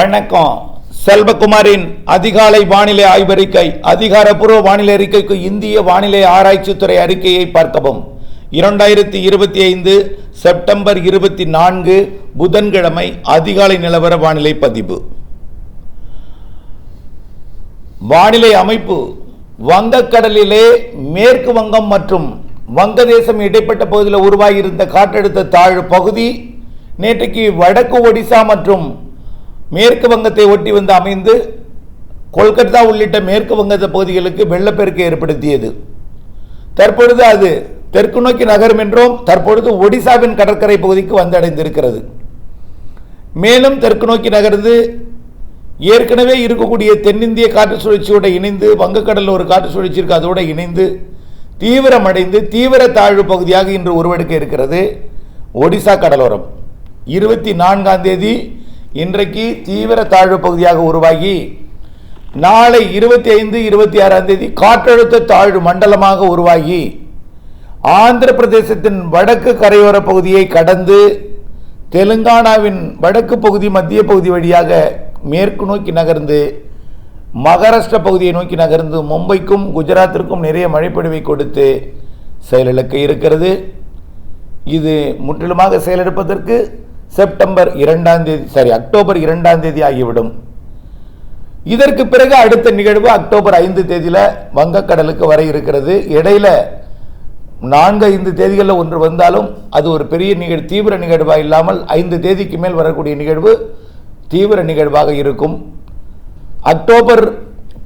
வணக்கம். செல்வகுமாரின் அதிகாலை வானிலை ஆய்வறிக்கை. அதிகாரப்பூர்வ வானிலை அறிக்கைக்கு இந்திய வானிலை ஆராய்ச்சித்துறை அறிக்கையை பார்க்கவும். 2025 செப்டம்பர் 24 புதன்கிழமை அதிகாலை நிலவர வானிலை பதிவு. வானிலை அமைப்பு: வங்கக்கடலிலே மேற்கு வங்கம் மற்றும் வங்கதேசம் இடைப்பட்ட பகுதியில் உருவாகியிருந்த காற்றழுத்த தாழ்வு பகுதி நேற்றைக்கு வடக்கு ஒடிசா மற்றும் மேற்கு வங்கத்தை ஒட்டி வந்து அமைந்து கொல்கத்தா உள்ளிட்ட மேற்கு வங்கத்த பகுதிகளுக்கு வெள்ளப்பெருக்கு ஏற்படுத்தியது. தற்பொழுது அது தெற்கு நோக்கி நகரும் என்றும் தற்பொழுது ஒடிசாவின் கடற்கரை பகுதிக்கு வந்தடைந்திருக்கிறது. மேலும் தெற்கு நோக்கி நகர்ந்து ஏற்கனவே இருக்கக்கூடிய தென்னிந்திய காற்று சுழற்சியோடு இணைந்து வங்கக்கடலில் ஒரு காற்று சுழற்சி இருக்கு, அதோடு இணைந்து தீவிரமடைந்து தீவிர தாழ்வு பகுதியாக இன்று உருவெடுக்க இருக்கிறது. ஒடிசா கடலோரம் 24ஆம் தேதி இன்றைக்கு தீவிர தாழ்வு பகுதியாக உருவாகி நாளை 25, 26ஆம் தேதி காற்றழுத்த தாழ்வு மண்டலமாக உருவாகி ஆந்திர பிரதேசத்தின் வடக்கு கரையோர பகுதியை கடந்து தெலுங்கானாவின் வடக்கு பகுதி மத்திய பகுதி வழியாக மேற்கு நோக்கி நகர்ந்து மகாராஷ்டிரா பகுதியை நோக்கி நகர்ந்து மும்பைக்கும் குஜராத்திற்கும் நிறைய மழைப்பொழிவை கொடுத்து செயலிழக்க இருக்கிறது. இது முற்றிலுமாக செயலிழப்பதற்கு அக்டோபர் 2ஆம் தேதி ஆகிவிடும். இதற்கு பிறகு அடுத்த நிகழ்வு அக்டோபர் 5 தேதியில் வங்கக்கடலுக்கு வர இருக்கிறது. இடையில 4-5 தேதிகளில் ஒன்று வந்தாலும் அது ஒரு பெரிய தீவிர நிகழ்வாக இல்லாமல் 5 தேதிக்கு மேல் வரக்கூடிய நிகழ்வு தீவிர நிகழ்வாக இருக்கும். அக்டோபர்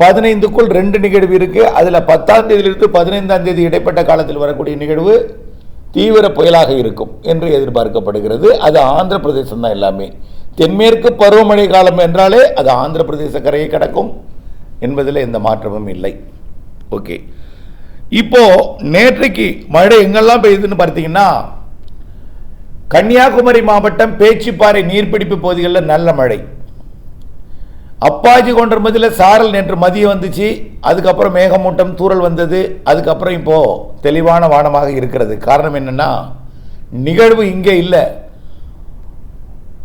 15க்குள் 2 நிகழ்வு இருக்கு. அதில் 10ஆம் தேதியிலிருந்து 15ஆம் தேதி இடைப்பட்ட காலத்தில் வரக்கூடிய நிகழ்வு தீவிர புயலாக இருக்கும் என்று எதிர்பார்க்கப்படுகிறது. அது ஆந்திர பிரதேசம் தான். எல்லாமே தென்மேற்கு பருவமழை காலம் என்றாலே அது ஆந்திர பிரதேச கரையை கடக்கும் என்பதில் எந்த மாற்றமும் இல்லை. ஓகே, இப்போ நேற்றைக்கு மழை எங்கெல்லாம் பெய்யுதுன்னு பார்த்தீங்கன்னா, கன்னியாகுமரி மாவட்டம் பேச்சிப்பாறை நீர்பிடிப்பு பகுதிகளில் நல்ல மழை. அப்பாஜி கொண்டமதியில் சாரல் நேற்று மதியம் வந்துச்சு. அதுக்கப்புறம் மேகமூட்டம் தூறல் வந்தது. அதுக்கப்புறம் இப்போ தெளிவான வானமாக இருக்கிறது. காரணம் என்னன்னா, நிகழ்வு இங்கே இல்லை,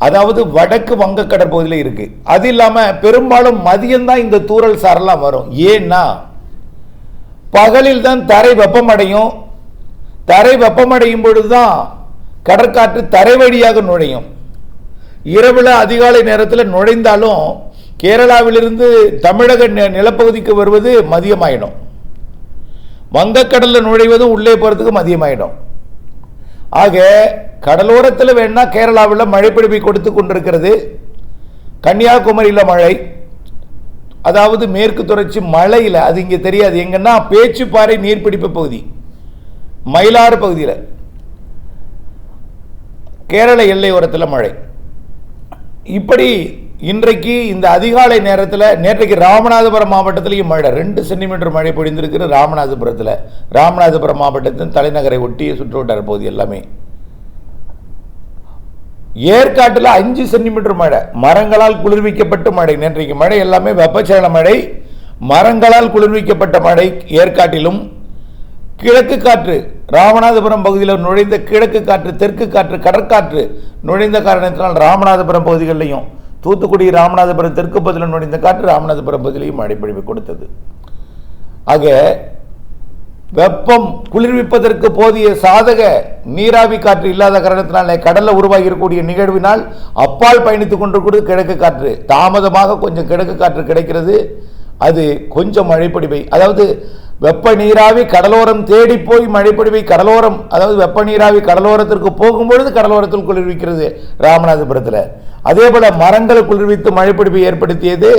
அதாவது வடக்கு வங்கக்கடல் பகுதியில் இருக்கு. அது இல்லாமல் பெரும்பாலும் மதியம்தான் இந்த தூறல் சாரெல்லாம் வரும். ஏன்னா பகலில் தான் தரை வெப்பமடையும். தரை வெப்பமடையும் பொழுதுதான் கடற்காற்று தரை வழியாக நுழையும். இரவில் அதிகாலை நேரத்தில் நுழைந்தாலும் கேரளாவிலிருந்து தமிழக நிலப்பகுதிக்கு வருவது மதியமாயிடும். வங்கக்கடலில் நுழைவதும் உள்ளே போகிறதுக்கு மதியமாயிடும். ஆக கடலோரத்தில் வேணா கேரளாவில் மழைப்பிடிப்பை கொடுத்து கொண்டிருக்கிறது. கன்னியாகுமரியில் மழை, அதாவது மேற்கு தொடர்ச்சி மழையில், அது இங்கே தெரியாது. எங்கன்னா பேச்சிப்பாறை நீர்பிடிப்பு பகுதி மயிலாறு பகுதியில் கேரள எல்லையோரத்தில் மழை. இப்படி இன்றைக்கு இந்த அதிகாலை நேரத்தில் நேற்றைக்கு ராமநாதபுரம் மாவட்டத்திலையும் மழை 2 சென்டிமீட்டர் மழை பொழிந்திருக்கிற ராமநாதபுரத்தில். ராமநாதபுரம் மாவட்டத்தின் தலைநகரை ஒட்டிய சுற்றுவட்டார பகுதி எல்லாமே. ஏற்காட்டில் 5 சென்டிமீட்டர் மழை, மரங்களால் குளிர்விக்கப்பட்ட மழை. நேற்றைக்கு மழை எல்லாமே வெப்பச்சலன மழை, மரங்களால் குளிர்விக்கப்பட்ட மழை. ஏற்காட்டிலும் கிழக்கு காற்று ராமநாதபுரம் பகுதியில் நுழைந்த கிழக்கு காற்று, தெற்கு காற்று, கடற்காற்று நுழைந்த காரணத்தினால் ராமநாதபுரம் பகுதிகளிலையும், தூத்துக்குடி ராமநாதபுரம் தெற்கு பகுதியில் நுழைந்த காற்று ராமநாதபுரம் பகுதியிலையும் மழைப்பொழிவு கொடுத்தது. ஆக வெப்பம் குளிர்விப்பதற்கு போதிய சாதக நீராவி காற்று இல்லாத காரணத்தினால கடலில் உருவாகி இருக்கக்கூடிய நிகழ்வினால் அப்பால் பயணித்துக் கொண்டிருக்கிறது கிழக்கு காற்று. தாமதமாக கொஞ்சம் கிழக்கு காற்று கிடைக்கிறது. அது கொஞ்சம் மழைப்பொழிவை, அதாவது வெப்ப நீராவி கடலோரம் தேடி போய் மழைப்பொழிவை கடலோரம், அதாவது வெப்ப நீராவி கடலோரத்திற்கு போகும்பொழுது கடலோரத்தில் குளிர்விக்கிறது ராமநாதபுரத்தில். அதே போல மரங்களை குளிர்வித்து மழைப்பொழிவை ஏற்படுத்தியது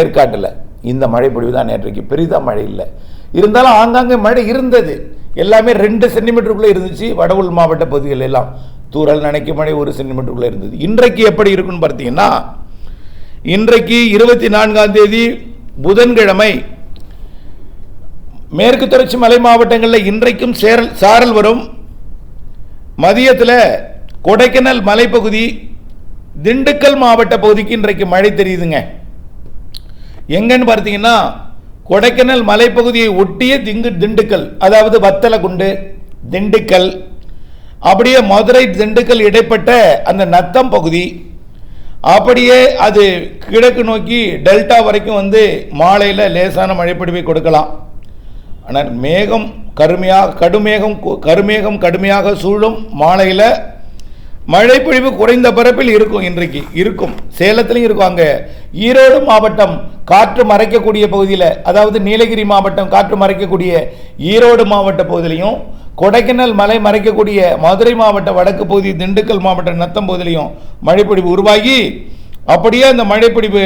ஏற்காட்டில். இந்த மழைப்பொழிவு தான் நேற்றைக்கு பெரிதாக மழை இல்லை. இருந்தாலும் ஆங்காங்கே மழை இருந்தது. எல்லாமே 2 சென்டிமீட்டருக்குள்ளே இருந்துச்சு. வடவுள் மாவட்ட பகுதிகள் எல்லாம் தூறல் நனைக்கும் மழை 1 சென்டிமீட்டருக்குள்ளே இருந்தது. இன்றைக்கு எப்படி இருக்குன்னு பார்த்தீங்கன்னா, இன்றைக்கு 24ஆம் தேதி புதன்கிழமை மேற்கு தொடர்ச்சி மலை மாவட்டங்களில் இன்றைக்கும் சாரல் வரும். மதியத்தில் கொடைக்கானல் மலைப்பகுதி, திண்டுக்கல் மாவட்ட பகுதிக்கு இன்றைக்கு மழை தெரியுதுங்க. எங்கன்னு பார்த்தீங்கன்னா, கொடைக்கானல் மலைப்பகுதியை ஒட்டிய திண்டுக்கல், அதாவது வத்தலகுண்டு, திண்டுக்கல், அப்படியே மதுரை திண்டுக்கல் இடைப்பட்ட அந்த நத்தம் பகுதி, அப்படியே அது கிழக்கு நோக்கி டெல்டா வரைக்கும் வந்து மாலையில் லேசான மழைப்பொழிவை கொடுக்கலாம். ஆனால் மேகம் கருமேகம் கடுமையாக சூழும். மாலையில் மழைப்பொழிவு குறைந்த பரப்பில் இருக்கும். இன்றைக்கு இருக்கும், சேலத்திலையும் இருக்கும். அங்கே ஈரோடு மாவட்டம் காற்று மறைக்கக்கூடிய பகுதியில், அதாவது நீலகிரி மாவட்டம் காற்று மறைக்கக்கூடிய ஈரோடு மாவட்ட பகுதியிலையும், கொடைக்கானல் மலை மறைக்கக்கூடிய மதுரை மாவட்ட வடக்கு பகுதி, திண்டுக்கல் மாவட்ட நத்தம் பகுதியிலையும் மழைப்பொழிவு உருவாகி, அப்படியே அந்த மழைப்பொழிவு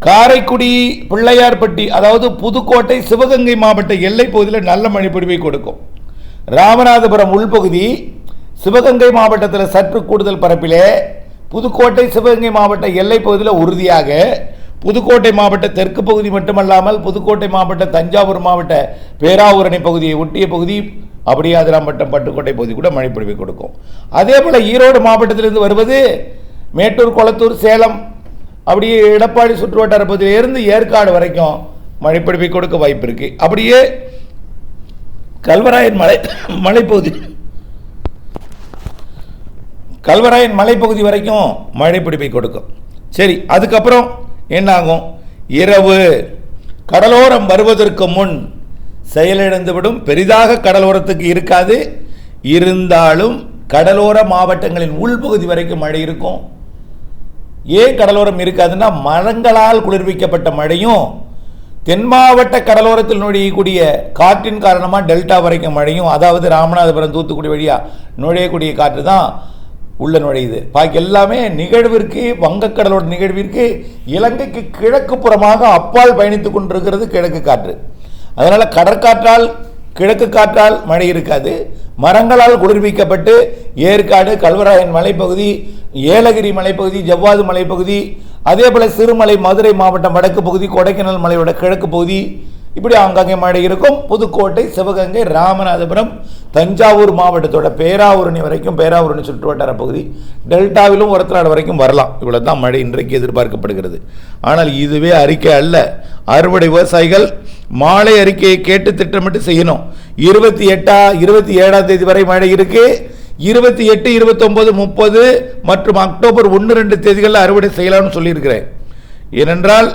காரைக்குடி பிள்ளையார்பட்டி, அதாவது புதுக்கோட்டை சிவகங்கை மாவட்ட எல்லை பகுதியில் நல்ல மழைப்பொழிவை கொடுக்கும். ராமநாதபுரம் உள்பகுதி, சிவகங்கை மாவட்டத்தில் சற்று கூடுதல் பரப்பிலே, புதுக்கோட்டை சிவகங்கை மாவட்ட எல்லை பகுதியில் உறுதியாக, புதுக்கோட்டை மாவட்ட தெற்கு பகுதி மட்டுமல்லாமல் புதுக்கோட்டை மாவட்ட தஞ்சாவூர் மாவட்ட பேராவூரணி பகுதியை ஒட்டிய பகுதி, அப்படியே அதிராம்பட்டம் பட்டுக்கோட்டை பகுதி கூட மழைப்பொழிவை கொடுக்கும். அதே போல் ஈரோடு மாவட்டத்திலிருந்து வருவது மேட்டூர், கொளத்தூர், சேலம், அப்படியே எடப்பாடி சுற்றுவட்டார பகுதியிலிருந்து ஏற்காடு வரைக்கும் மழைப்பொழிவை கொடுக்க வாய்ப்பு இருக்கு. அப்படியே கல்வராயன் மலைப்பகுதி வரைக்கும் மழைப்பொழிவை கொடுக்கும். சரி, அதுக்கப்புறம் என்ன ஆகும்? இரவு கடலோரம் வருவதற்கு முன் செயலிழந்துவிடும். பெரிதாக கடலோரத்துக்கு இருக்காது, இருந்தாலும் கடலோர மாவட்டங்களின் உள்பகுதி வரைக்கும் மழை இருக்கும். ஏன் கடலோரம் இருக்காதுன்னா, மரங்களால் குளிர்விக்கப்பட்ட மழையும் தென் மாவட்ட கடலோரத்தில் நுழையக்கூடிய காற்றின் காரணமாக டெல்டா வரைக்கும் மழையும், அதாவது ராமநாதபுரம் தூத்துக்குடி வழியாக நுழையக்கூடிய காற்று தான் உள்ள நுழையுது. பாக்கி எல்லாமே நிகழ்விற்கு, வங்கக்கடலோட நிகழ்விற்கு இலங்கைக்கு கிழக்கு புறமாக அப்பால் பயணித்துக் கொண்டிருக்கிறது கிழக்கு காற்று. அதனால் கடற்காற்றால், கிழக்கு காற்றால் மழை இருக்காது. மரங்களால் குளிர்விக்கப்பட்டு ஏற்காடு, கல்வராயன் மலைப்பகுதி, ஏலகிரி மலைப்பகுதி, ஜவ்வாது மலைப்பகுதி, அதே போல் சிறுமலை, மதுரை மாவட்டம் வடக்கு பகுதி, கொடைக்கானல் மலையோட கிழக்கு பகுதி, இப்படி ஆங்காங்கே மழை இருக்கும். புதுக்கோட்டை, சிவகங்கை, ராமநாதபுரம், தஞ்சாவூர் மாவட்டத்தோட பேராவூரணி வரைக்கும், பேராவூரணி சுற்றுவட்டார பகுதி, டெல்டாவிலும் ஒருத்தநாடு வரைக்கும் வரலாம். இவ்வளோ தான் மழை இன்றைக்கு எதிர்பார்க்கப்படுகிறது. ஆனால் இதுவே அறிக்கை அல்ல. அறுவடை விவசாயிகள் மாலை அறிக்கையை கேட்டு திட்டமிட்டு செய்யணும். 27ஆம் தேதி வரை மழை இருக்கு. 28, 29, 30 மற்றும் அக்டோபர் 1, 2 தேதிகளில் அறுவடை செய்யலாம்னு சொல்லியிருக்கிறேன். ஏனென்றால்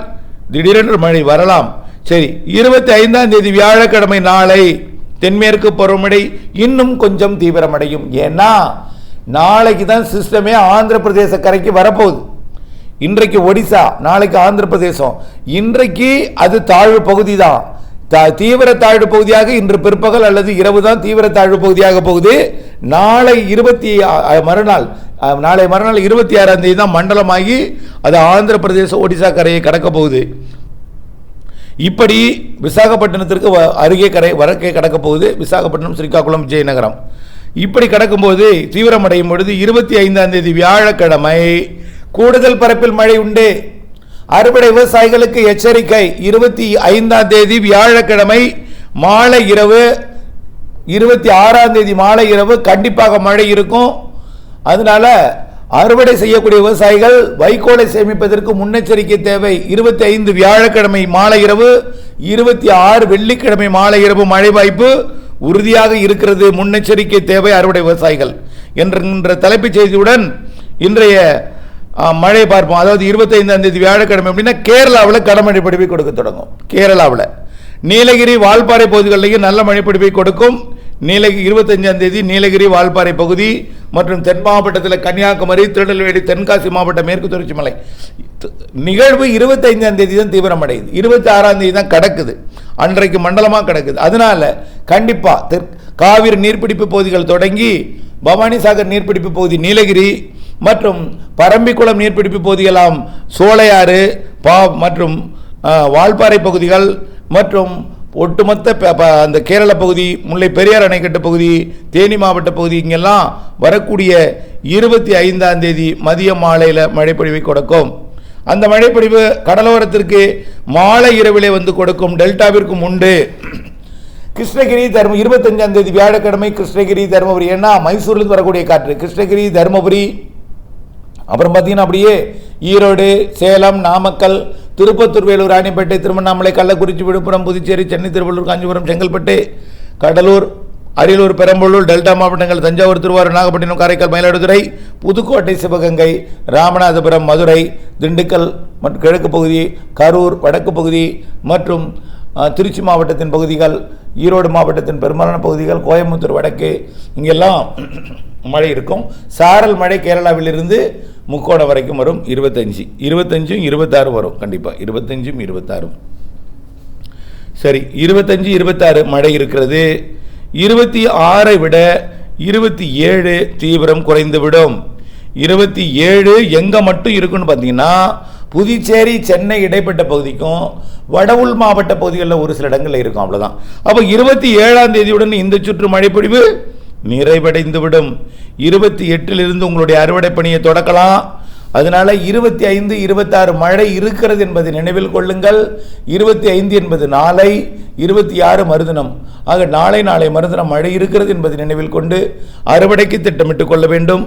திடீரென்று மழை வரலாம். சரி, 25ஆம் தேதி வியாழக்கிழமை நாளை தென்மேற்கு பருவமழை இன்னும் கொஞ்சம் தீவிரமடையும். ஏன்னா நாளைக்கு தான் சிஸ்டமே ஆந்திர பிரதேச கரைக்கு வரப்போகுது. இன்றைக்கு ஒடிசா, நாளைக்கு ஆந்திர பிரதேசம். இன்றைக்கு அது தாழ்வு பகுதி தான், தீவிர தாழ்வு பகுதியாக இன்று பிற்பகல் அல்லது இரவு தான் தீவிர தாழ்வு பகுதியாக போகுது. நாளை மறுநாள் 26ஆம் தேதி தான் மண்டலமாகி அது ஆந்திர பிரதேச ஒடிசா கரையை கடக்க போகுது. இப்படி விசாகப்பட்டினத்திற்கு அருகே வடக்கே கடக்க போகுது. விசாகப்பட்டினம், ஸ்ரீகாக்குளம், விஜயநகரம் இப்படி கடக்கும்போது தீவிரமடையும் பொழுது 25ஆம் தேதி வியாழக்கிழமை கூடுதல் பரப்பில் மழை உண்டு. அறுவடை விவசாயிகளுக்கு எச்சரிக்கை. 25ஆம் தேதி வியாழக்கிழமை மாலை இரவு, 26ஆம் தேதி மாலை இரவு கண்டிப்பாக மழை இருக்கும். அதனால அறுவடை செய்யக்கூடிய விவசாயிகள் வைக்கோலை சேமிப்பதற்கு முன்னெச்சரிக்கை தேவை. 25 வியாழக்கிழமை மாலை இரவு, 26 வெள்ளிக்கிழமை மாலை இரவு மழை வாய்ப்பு உறுதியாக இருக்கிறது. முன்னெச்சரிக்கை தேவை அறுவடை விவசாயிகள் என்ற தலைப்புச் செய்தியுடன் இன்றைய மழை பார்ப்போம். அதாவது 25ஆம் தேதி வியாழக்கிழமை அப்படின்னா கேரளாவில் கனமழை பொழிவை கொடுக்க தொடங்கும். கேரளாவில் நீலகிரி, வால்பாறை பகுதிகளிலேயும் நல்ல மழைப்பொழிவை கொடுக்கும். 25ஆம் தேதி நீலகிரி, வால்பாறை பகுதி மற்றும் தென் மாவட்டத்தில் கன்னியாகுமரி, திருநெல்வேலி, தென்காசி மாவட்டம், மேற்கு தொடர்ச்சி மலை நிகழ்வு 25ஆம் தேதி தான் தீவிரமடையுது. 26ஆம் தேதி தான் கிடக்குது, அன்றைக்கு மண்டலமாக கிடக்குது. அதனால கண்டிப்பாக காவிரி நீர்பிடிப்பு பகுதிகள் தொடங்கி பவானிசாகர் நீர்பிடிப்பு பகுதி, நீலகிரி மற்றும் பரம்பிக்குளம் நீர்பிடிப்பு பகுதியெல்லாம், சோலையாறு மற்றும் வால்பாறை பகுதிகள் மற்றும் ஒட்டுமொத்த அந்த கேரள பகுதி, முல்லை பெரியார் அணைக்கட்டு பகுதி, தேனி மாவட்ட பகுதி, இங்கெல்லாம் வரக்கூடிய 25ஆம் தேதி மதிய மாலையில் மழைப்பொழிவை கொடுக்கும். அந்த மழைப்பொழிவு கடலோரத்திற்கு மாலை இரவிலே வந்து கொடுக்கும். டெல்டாவிற்கும் உண்டு. கிருஷ்ணகிரி, 25ஆம் தேதி வியாழக்கிழமை கிருஷ்ணகிரி, தருமபுரி, ஏன்னா மைசூர்லேருந்து வரக்கூடிய காற்று, கிருஷ்ணகிரி, தருமபுரி, அப்புறம் பார்த்தீங்கன்னா அப்படியே ஈரோடு, சேலம், நாமக்கல், திருப்பத்தூர், வேலூர், ராணிப்பேட்டை, திருவண்ணாமலை, கள்ளக்குறிச்சி, விழுப்புரம், புதுச்சேரி, சென்னை, திருவள்ளூர், காஞ்சிபுரம், செங்கல்பட்டு, கடலூர், அரியலூர், பெரம்பலூர், டெல்டா மாவட்டங்கள், தஞ்சாவூர், திருவாரூர், நாகப்பட்டினம், காரைக்கால், மயிலாடுதுறை, புதுக்கோட்டை, சிவகங்கை, ராமநாதபுரம், மதுரை, திண்டுக்கல் மற்றும் கிழக்கு பகுதி, கரூர் வடக்கு பகுதி மற்றும் திருச்சி மாவட்டத்தின் பகுதிகள், ஈரோடு மாவட்டத்தின் பெரும்பாலான பகுதிகள், கோயம்புத்தூர் வடக்கு இங்கெல்லாம் மழை இருக்கும். சாரல் மழை கேரளாவிலிருந்து முக்கோணம் வரைக்கும் வரும். 25, 26 வரும். கண்டிப்பாக 25, 26. சரி, 25, 26 மழை இருக்கிறது. 26 விட 27 தீவிரம் குறைந்துவிடும். 27 எங்கே மட்டும் இருக்குன்னு பார்த்தீங்கன்னா, புதுச்சேரி, சென்னை இடைப்பட்ட பகுதிக்கும் வடவுள் மாவட்ட பகுதிகளில் ஒரு சில இடங்களில் இருக்கும். அவ்வளோதான். அப்போ 27ஆம் தேதியுடன் இந்த சுற்று மழைப்பொழிவு நிறைவடைந்துவிடும். 28 உங்களுடைய அறுவடை பணியை தொடக்கலாம். அதனால 25, 26 மழை இருக்கிறது என்பதை நினைவில் கொள்ளுங்கள். 25 என்பது நாளை, 26 மறுதினம். ஆக நாளை மறுதினம் மழை இருக்கிறது என்பதை நினைவில் கொண்டு அறுவடைக்கு திட்டமிட்டுக் கொள்ள வேண்டும்.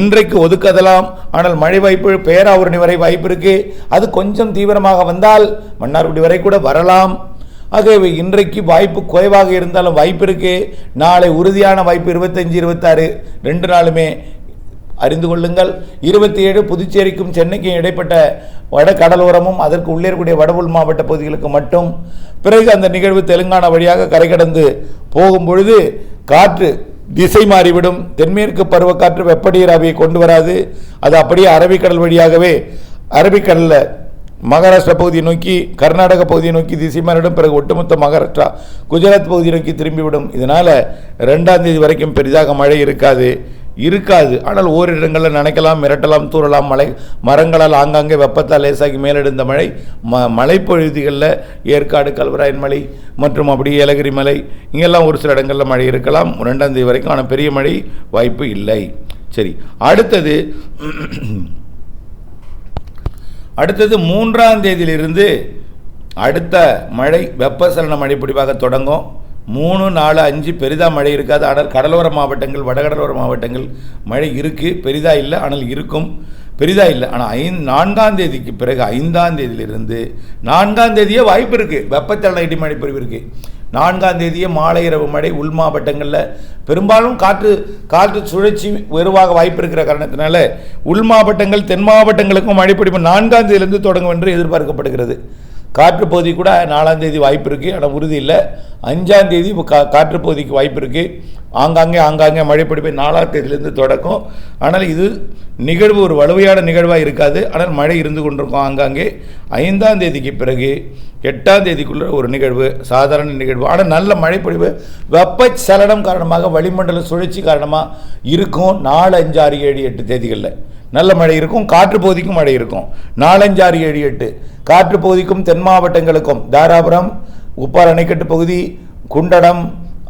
இன்றைக்கு ஒதுக்கதலாம். ஆனால் மழை வாய்ப்பு பேராவூரணி வரை வாய்ப்பு இருக்கு. அது கொஞ்சம் தீவிரமாக வந்தால் மன்னார்குடி வரை கூட வரலாம். ஆகவே இன்றைக்கு வாய்ப்பு குறைவாக இருந்தாலும் வாய்ப்பு இருக்கு. நாளை உறுதியான வாய்ப்பு 25, 26 2 நாளுமே அறிந்து கொள்ளுங்கள். 27 புதுச்சேரிக்கும் சென்னைக்கும் இடைப்பட்ட வட கடலோரமும் அதற்கு உள்ளே இருக்கக்கூடிய வடவுள் மாவட்ட பகுதிகளுக்கு மட்டும். பிறகு அந்த நிகழ்வு தெலுங்கானா வழியாக கரை கடந்து போகும் பொழுது காற்று திசை மாறிவிடும். தென்மேற்கு பருவக்காற்று வெப்பநீராவியை கொண்டு வராது. அது அப்படியே அரபிக்கடல் வழியாகவே அரபிக்கடலில் மகாராஷ்டிரா பகுதியை நோக்கி, கர்நாடக பகுதியை நோக்கி திசை மாறிவிடும். பிறகு ஒட்டுமொத்த மகாராஷ்டிரா, குஜராத் பகுதியை நோக்கி திரும்பிவிடும். இதனால் 2ஆம் தேதி வரைக்கும் பெரிதாக மழை இருக்காது. ஆனால் ஓரிரு இடங்களில் நனைக்கலாம், மிரட்டலாம், தூறலாம். மரங்களால் ஆங்காங்கே வெப்பத்தால் லேசாகி மேலெடுந்த மழை மலைப்பகுதிகளில் ஏற்காடு, கல்வராயன் மலை மற்றும் அப்படியே ஏலகிரி மலை இங்கெல்லாம் ஒரு சில இடங்களில் மழை இருக்கலாம் 2ஆம் தேதி வரைக்கும். ஆனால் பெரிய மழை வாய்ப்பு இல்லை. சரி, அடுத்தது 3ஆம் தேதியிலிருந்து அடுத்த மழை வெப்பசலன மழை பிடிவாக தொடங்கும். 3, 4, 5 பெரிதாக மழை இருக்காது. ஆனால் கடலோர மாவட்டங்கள், வடகடலோர மாவட்டங்கள் மழை இருக்குது. பெரிதாக இல்லை, ஆனால் இருக்கும். பெரிதாக இல்லை. ஆனால் 4ஆம் தேதிக்கு பிறகு 5ஆம் தேதியிலிருந்து 4ஆம் தேதியே வாய்ப்பு இருக்குது. வெப்பச்சலன இடி மழை பொழிவு இருக்குது. 4ஆம் தேதியே மாலை இரவு மழை உள் மாவட்டங்களில் பெரும்பாலும் காற்று சுழற்சி வெறுவாக வாய்ப்பு இருக்கிற காரணத்தினால உள் மாவட்டங்கள், தென் மாவட்டங்களுக்கும் மழை பொழிவு 4ஆம் தேதியிலிருந்து தொடங்கும் என்று எதிர்பார்க்கப்படுகிறது. காற்று பகுதி கூட 4ஆம் தேதி வாய்ப்பு இருக்குது. ஆனால் உறுதி இல்லை. 5ஆம் தேதி காற்று பகுதிக்கு வாய்ப்பு இருக்குது. ஆங்காங்கே மழை பொழிவு 4ஆம் தேதியிலிருந்து தொடக்கும். ஆனால் இது நிகழ்வு ஒரு வலுவையான நிகழ்வாக இருக்காது. ஆனால் மழை இருந்து கொண்டிருக்கும் ஆங்காங்கே. 5ஆம் தேதிக்கு பிறகு 8ஆம் தேதிக்குள்ள ஒரு நிகழ்வு, சாதாரண நிகழ்வு. ஆனால் நல்ல மழை பொழிவு வெப்பச்சலனம் காரணமாக, வளிமண்டல சுழற்சி காரணமாக இருக்கும். 4, 5, 6, 7, 8 தேதிகளில் நல்ல மழை இருக்கும். காற்று பகுதிக்கும் மழை இருக்கும். 4, 5, 6, 7, 8 காற்று பகுதிக்கும் தென் மாவட்டங்களுக்கும் தாராபுரம், உப்பார் அணைக்கட்டு பகுதி, குண்டடம்,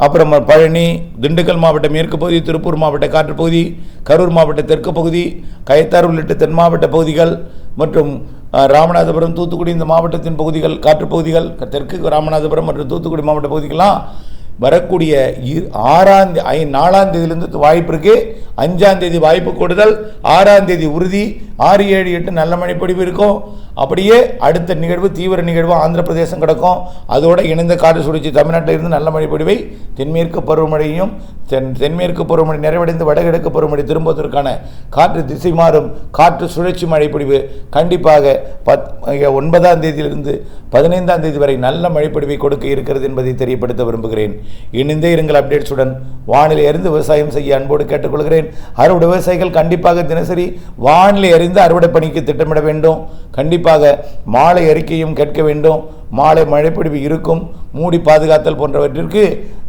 அப்புறம் பழனி, திண்டுக்கல் மாவட்ட மேற்கு பகுதி, திருப்பூர் மாவட்ட காற்று பகுதி, கரூர் மாவட்ட தெற்கு பகுதி, கயத்தார் உள்ளிட்ட தென் மாவட்ட பகுதிகள் மற்றும் ராமநாதபுரம், தூத்துக்குடி இந்த மாவட்டத்தின் பகுதிகள், காற்று பகுதிகள், தெற்கு ராமநாதபுரம் மற்றும் தூத்துக்குடி மாவட்ட பகுதிகள்லாம் வரக்கூடிய 4ஆம் தேதியிலிருந்து வாய்ப்பு இருக்கு. 5ஆம் தேதி வாய்ப்பு கூடுதல், 6ஆம் தேதி உறுதி. 6, 7, 8 நல்ல மழை பொழிவு இருக்கும். அப்படியே அடுத்த நிகழ்வு தீவிர நிகழ்வு ஆந்திர பிரதேசம் கிடக்கும். அதோடு இணைந்த காற்று சுழற்சி தமிழ்நாட்டில் இருந்து நல்ல மழை பொழிவை தென்மேற்கு பருவமழையும் தென்மேற்கு பருவமழை நிறைவடைந்து வடகிழக்கு பருவமழை திரும்புவதற்கான காற்று திசை மாறும் காற்று சுழற்சி மழை பொழிவு கண்டிப்பாக 9ஆம் தேதியிலிருந்து 15ஆம் தேதி வரை நல்ல மழை பொழிவை கொடுக்க இருக்கிறது என்பதை தெரியப்படுத்த விரும்புகிறேன். இணைந்தே இருங்கள் அப்டேட்ஸுடன். வானிலை அறிந்து விவசாயம் செய்ய அன்போடு கேட்டுக்கொள்கிறேன். அறுவடை விவசாயிகள் கண்டிப்பாக தினசரி வானிலை அறிந்து அறுவடை பணிக்கு திட்டமிட வேண்டும். கண்டிப்பாக மாலை அறிக்கையும் கேட்க வேண்டும். மாலை மழைப்பொழிவு இருக்கும், மூடி பாதுகாத்தல் போன்றவற்றிற்கு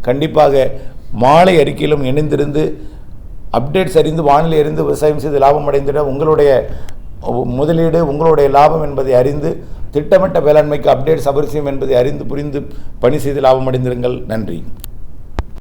கண்டிப்பாக மாலை அறிக்கையிலும் இணைந்திருந்து அப்டேட்ஸ் அறிந்து வானிலை அறிந்து விவசாயம் செய்து லாபம் அடைந்திட உங்களுடைய முதலீடு உங்களுடைய லாபம் என்பதை அறிந்து திட்டமிட்ட வேளாண்மைக்கு அப்டேட்ஸ் அவசியம் என்பதை அறிந்து புரிந்து பணி செய்து லாபம் அடைந்திருங்கள். நன்றி.